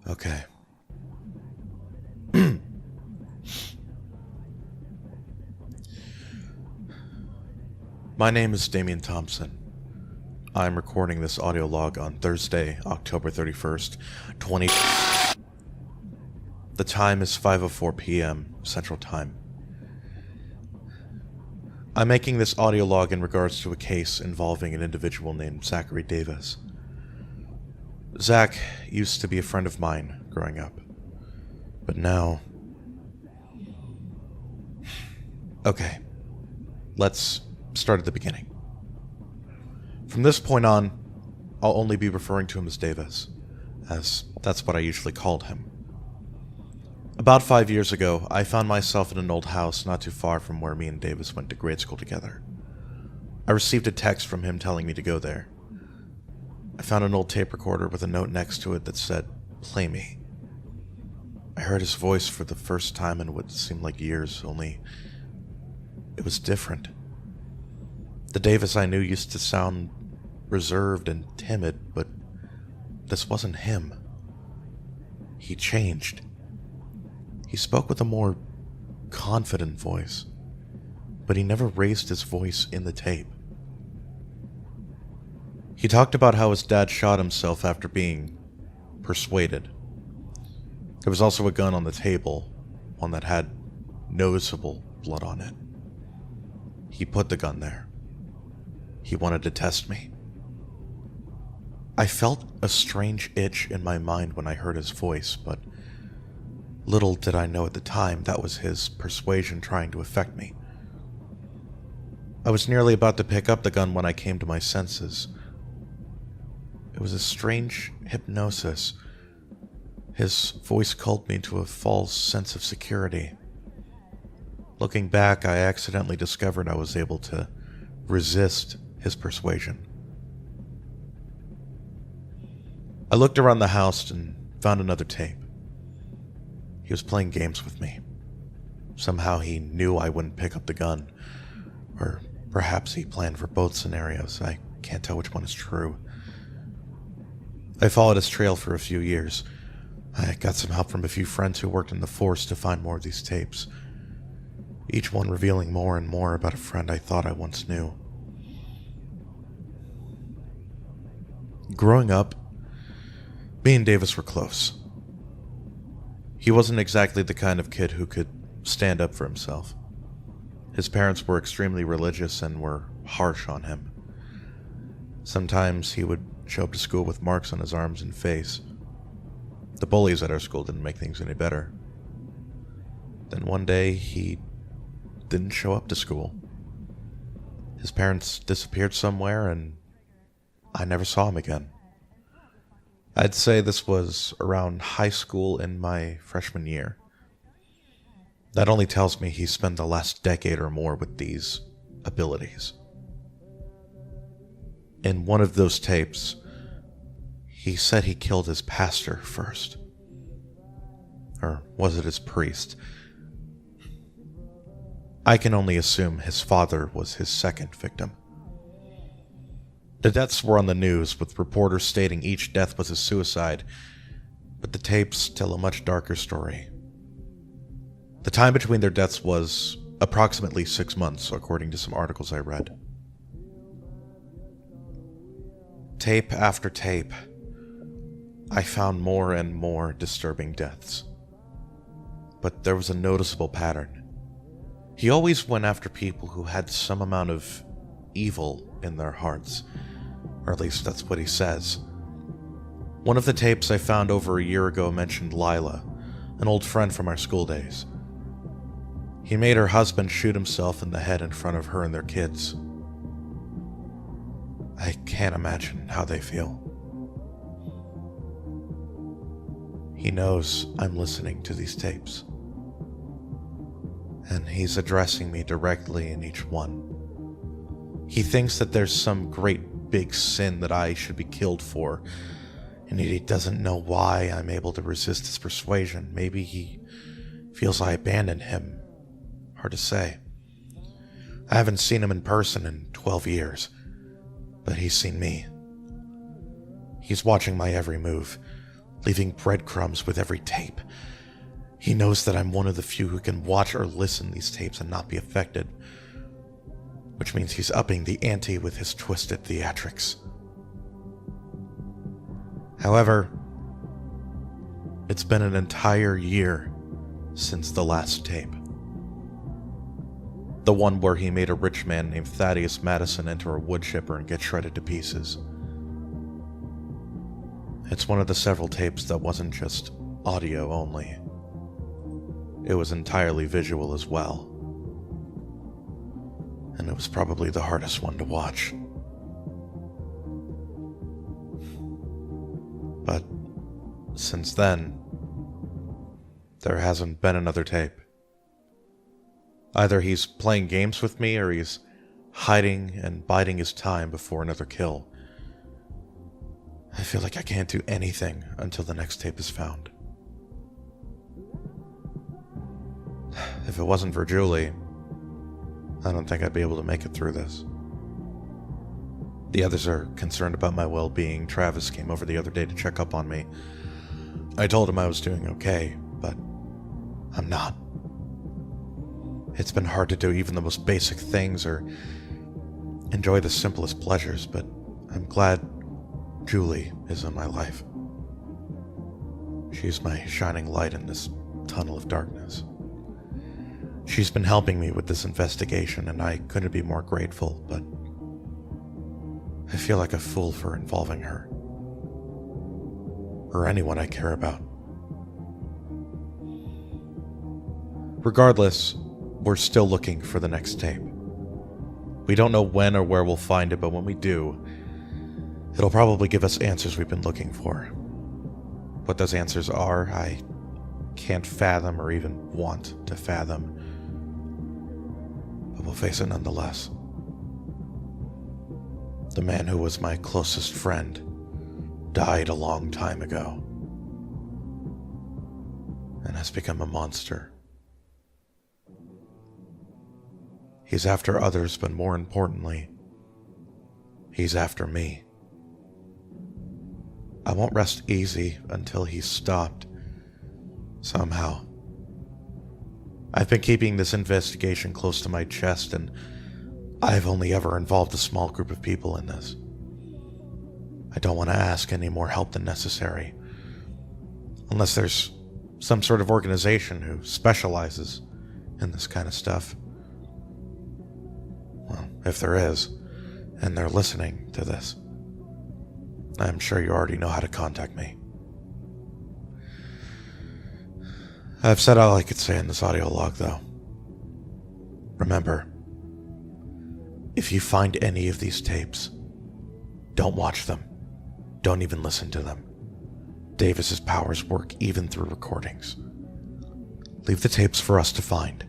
Okay. My name is Damian Thompson. I'm recording this audio log on Thursday, October 31st, 20... The time is 5:04 p.m. Central Time. I'm making this audio log in regards to a case involving an individual named Zachary Davis. Zach used to be a friend of mine growing up, but now... Okay, let's start at the beginning. From this point on, I'll only be referring to him as Davis, as that's what I usually called him. About 5 years ago, I found myself in an old house not too far from where me and Davis went to grade school together. I received a text from him telling me to go there. I found an old tape recorder with a note next to it that said, "Play me." I heard his voice for the first time in what seemed like years, only it was different. The Davis I knew used to sound reserved and timid, but this wasn't him. He changed. He spoke with a more confident voice, but he never raised his voice in the tape. He talked about how his dad shot himself after being persuaded. There was also a gun on the table, one that had noticeable blood on it. He put the gun there. He wanted to test me. I felt a strange itch in my mind when I heard his voice, but little did I know at the time that was his persuasion trying to affect me. I was nearly about to pick up the gun when I came to my senses. It was a strange hypnosis. His voice called me to a false sense of security. Looking back, I accidentally discovered I was able to resist his persuasion. I looked around the house and found another tape. He was playing games with me. Somehow he knew I wouldn't pick up the gun. Or perhaps he planned for both scenarios. I can't tell which one is true. I followed his trail for a few years. I got some help from a few friends who worked in the force to find more of these tapes, each one revealing more and more about a friend I thought I once knew. Growing up, me and Davis were close. He wasn't exactly the kind of kid who could stand up for himself. His parents were extremely religious and were harsh on him. Sometimes he would show up to school with marks on his arms and face. The bullies at our school didn't make things any better. Then one day, he didn't show up to school. His parents disappeared somewhere, and I never saw him again. I'd say this was around high school in my freshman year. That only tells me he spent the last decade or more with these abilities. In one of those tapes, he said he killed his pastor first. Or was it his priest? I can only assume his father was his second victim. The deaths were on the news, with reporters stating each death was a suicide, but the tapes tell a much darker story. The time between their deaths was approximately 6 months, according to some articles I read. Tape after tape, I found more and more disturbing deaths. But there was a noticeable pattern. He always went after people who had some amount of evil in their hearts, or at least that's what he says. One of the tapes I found over a year ago mentioned Lila, an old friend from our school days. He made her husband shoot himself in the head in front of her and their kids. I can't imagine how they feel. He knows I'm listening to these tapes, and he's addressing me directly in each one. He thinks that there's some great big sin that I should be killed for, and he doesn't know why I'm able to resist his persuasion. Maybe he feels I abandoned him. Hard to say. I haven't seen him in person in 12 years, but he's seen me. He's watching my every move, leaving breadcrumbs with every tape. He knows that I'm one of the few who can watch or listen these tapes and not be affected, which means he's upping the ante with his twisted theatrics. However, it's been an entire year since the last tape. The one where he made a rich man named Thaddeus Madison enter a wood chipper and get shredded to pieces. It's one of the several tapes that wasn't just audio only. It was entirely visual as well. And it was probably the hardest one to watch. But since then, there hasn't been another tape. Either he's playing games with me or he's hiding and biding his time before another kill. I feel like I can't do anything until the next tape is found. If it wasn't for Julie, I don't think I'd be able to make it through this. The others are concerned about my well-being. Travis came over the other day to check up on me. I told him I was doing okay, but I'm not. It's been hard to do even the most basic things or enjoy the simplest pleasures, but I'm glad Julie is in my life. She's my shining light in this tunnel of darkness. She's been helping me with this investigation, and I couldn't be more grateful, but I feel like a fool for involving her. Or anyone I care about. Regardless, we're still looking for the next tape. We don't know when or where we'll find it, but when we do, it'll probably give us answers we've been looking for. What those answers are, I can't fathom or even want to fathom. But we'll face it nonetheless. The man who was my closest friend died a long time ago and has become a monster. He's after others, but more importantly, he's after me. I won't rest easy until he's stopped. Somehow. I've been keeping this investigation close to my chest, and I've only ever involved a small group of people in this. I don't want to ask any more help than necessary. Unless there's some sort of organization who specializes in this kind of stuff. Well, if there is, and they're listening to this, I'm sure you already know how to contact me. I've said all I could say in this audio log, though. Remember, if you find any of these tapes, don't watch them. Don't even listen to them. Davis's powers work even through recordings. Leave the tapes for us to find.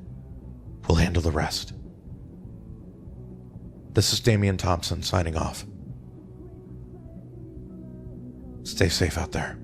We'll handle the rest. This is Damian Thompson signing off. Stay safe out there.